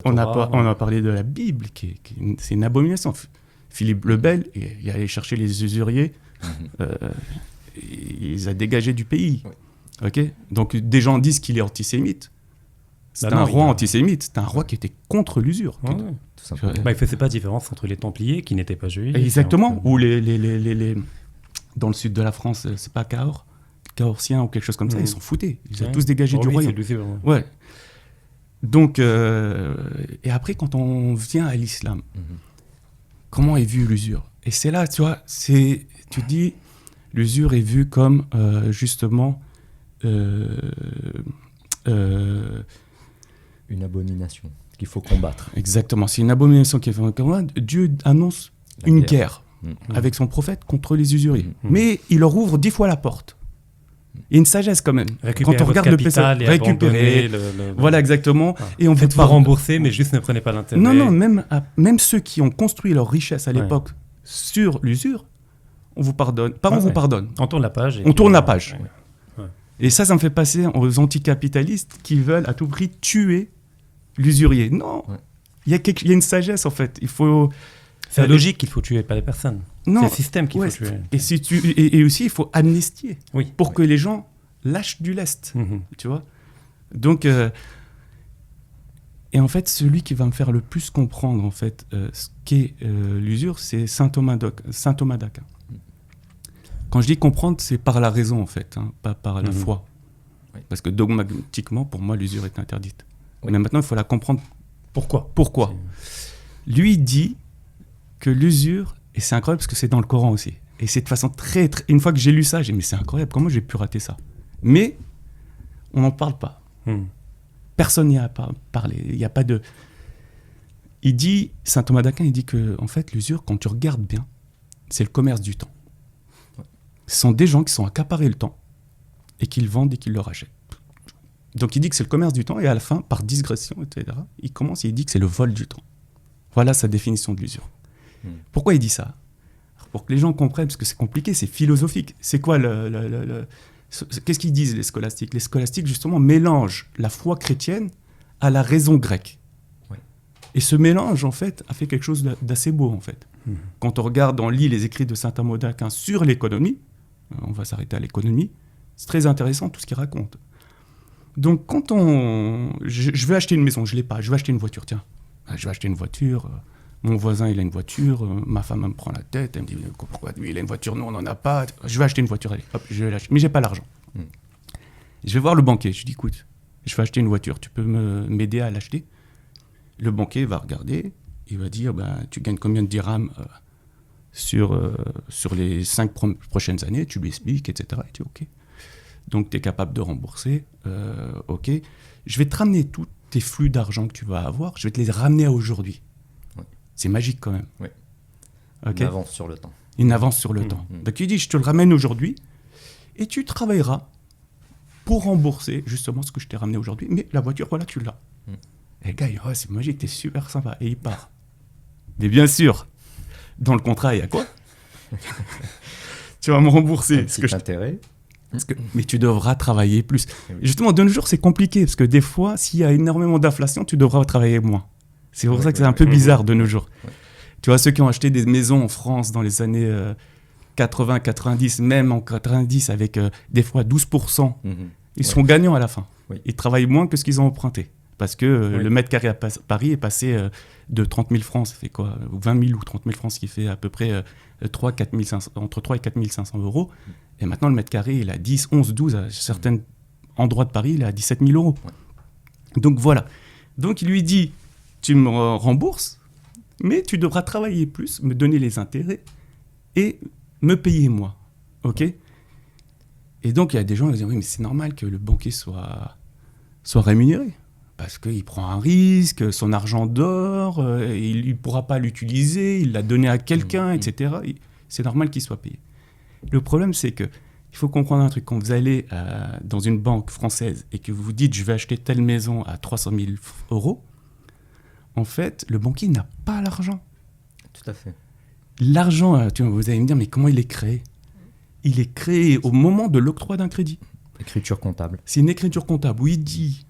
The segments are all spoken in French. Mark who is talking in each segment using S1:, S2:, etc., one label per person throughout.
S1: On a parlé de la Bible, c'est une abomination. Philippe le Bel, il est allé chercher les usuriers, il les a dégagés du pays. Oui. Okay, donc des gens disent qu'il est antisémite. C'est un roi antisémite, c'est un roi qui était contre l'usure.
S2: Ouais, tout simplement. Il ne faisait pas différence entre les Templiers, qui n'étaient pas juifs.
S1: Exactement, ou les dans le sud de la France, c'est pas Cahorsiens ou quelque chose comme ça, ils sont foutés. Ils ont tous dégagé du royaume. Ouais. Donc, et après, quand on vient à l'islam, comment est vue l'usure? Et c'est là, tu vois, tu dis, l'usure est vue comme, justement,
S3: une abomination qu'il faut combattre.
S1: Exactement, c'est une abomination qu'il faut combattre. Dieu annonce une guerre avec son prophète contre les usuriers. Mais il leur ouvre 10 fois la porte. Il y a une sagesse quand même.
S2: Quand on regarde le PSA, récupérer,
S1: voilà exactement.
S2: Ah. Et on peut pas rembourser, mais juste ne prenez pas l'intérêt.
S1: Non, même ceux qui ont construit leur richesse à l'époque sur l'usure, on vous pardonne. On vous pardonne.
S2: On tourne la page.
S1: On tourne la page. Ouais. Et ça me fait passer aux anticapitalistes qui veulent à tout prix tuer l'usurier. Non, il y a une sagesse en fait. Il faut.
S2: C'est la logique qu'il faut tuer, pas les personnes. Non, c'est le système qu'il faut tuer.
S1: Et aussi, il faut amnistier pour que les gens lâchent du lest. Tu vois. Donc, et en fait, celui qui va me faire le plus comprendre en fait ce qu'est l'usure, c'est saint Thomas d'Aquin. Quand je dis comprendre, c'est par la raison en fait, pas par la foi. Oui. Parce que dogmatiquement, pour moi, l'usure est interdite. Oui. Mais maintenant, il faut la comprendre. Pourquoi Lui dit que l'usure, et c'est incroyable parce que c'est dans le Coran aussi, et c'est de façon très, très... Une fois que j'ai lu ça, j'ai dit mais c'est incroyable, comment j'ai pu rater ça? Mais on n'en parle pas. Personne n'y a pas parlé. Il n'y a pas de... Il dit, saint Thomas d'Aquin, il dit que en fait, l'usure, quand tu regardes bien, c'est le commerce du temps. Ce sont des gens qui sont accaparés le temps et qui le vendent et qui le rachètent. Donc il dit que c'est le commerce du temps et à la fin, par digression, etc., il commence et il dit que c'est le vol du temps. Voilà sa définition de l'usure. Pourquoi il dit ça? Pour que les gens comprennent, parce que c'est compliqué, c'est philosophique. C'est quoi qu'est-ce qu'ils disent les scolastiques? Les scolastiques, justement, mélangent la foi chrétienne à la raison grecque. Ouais. Et ce mélange, en fait, a fait quelque chose d'assez beau, en fait. Quand on regarde, on lit les écrits de saint Thomas d'Aquin sur l'économie, on va s'arrêter à l'économie, c'est très intéressant tout ce qu'il raconte. Donc, quand je veux acheter une maison, je ne l'ai pas, je veux acheter une voiture, tiens. Je vais acheter une voiture, mon voisin il a une voiture, ma femme elle me prend la tête, elle me dit pourquoi lui il a une voiture, nous on n'en a pas, je vais acheter une voiture, allez, hop, je vais l'acheter, mais j'ai pas l'argent. Je vais voir le banquier, je lui dis écoute, je vais acheter une voiture, tu peux m'aider à l'acheter? Le banquier va regarder, il va dire tu gagnes combien de dirhams sur les 5 prochaines années, tu lui expliques, etc. Et tu dis ok, donc tu es capable de rembourser, ok, je vais te ramener tous tes flux d'argent que tu vas avoir, je vais te les ramener à aujourd'hui. Oui. C'est magique quand même.
S3: Oui.
S1: Okay.
S3: Une avance sur le temps.
S1: Une avance sur le temps. Donc il dit, je te le ramène aujourd'hui et tu travailleras pour rembourser justement ce que je t'ai ramené aujourd'hui. Mais la voiture, voilà, tu l'as. Et le gars, il dit, c'est magique, t'es super sympa. Et il part. Mais bien sûr, dans le contrat, il y a quoi? Tu vas me rembourser.
S3: Un petit intérêt.
S1: Mais tu devras travailler plus. Oui. Justement, de nos jours, c'est compliqué, parce que des fois, s'il y a énormément d'inflation, tu devras travailler moins. C'est pour ça que c'est un peu bizarre de nos jours. Oui. Tu vois, ceux qui ont acheté des maisons en France dans les années 80, 90, même en 90, avec des fois 12%, ils seront gagnants à la fin. Oui. Ils travaillent moins que ce qu'ils ont emprunté. Parce que le mètre carré à Paris est passé de 30 000 francs, ça fait quoi? 20 000 ou 30 000 francs, ce qui fait à peu près entre 3 et 4 500 euros. Et maintenant, le mètre carré, il est à 10, 11, 12. À certains endroits de Paris, il est à 17 000 euros. Ouais. Donc voilà. Donc il lui dit, tu me rembourses, mais tu devras travailler plus, me donner les intérêts et me payer moi. OK? Et donc il y a des gens qui disent, oui, mais c'est normal que le banquier soit rémunéré. Parce qu'il prend un risque, son argent dort, il ne pourra pas l'utiliser, il l'a donné à quelqu'un, etc. C'est normal qu'il soit payé. Le problème, c'est qu'il faut comprendre un truc. Quand vous allez dans une banque française et que vous vous dites « je vais acheter telle maison à 300 000 euros », en fait, le banquier n'a pas l'argent.
S3: Tout à fait.
S1: L'argent, vous allez me dire « mais comment il est créé ?» Il est créé au moment de l'octroi d'un crédit.
S3: Écriture comptable.
S1: C'est une écriture comptable où il dit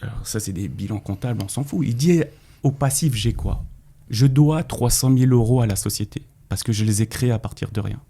S1: Alors ça, c'est des bilans comptables, on s'en fout. Il dit au passif, j'ai quoi? Je dois 300 000 € à la société parce que je les ai créés à partir de rien.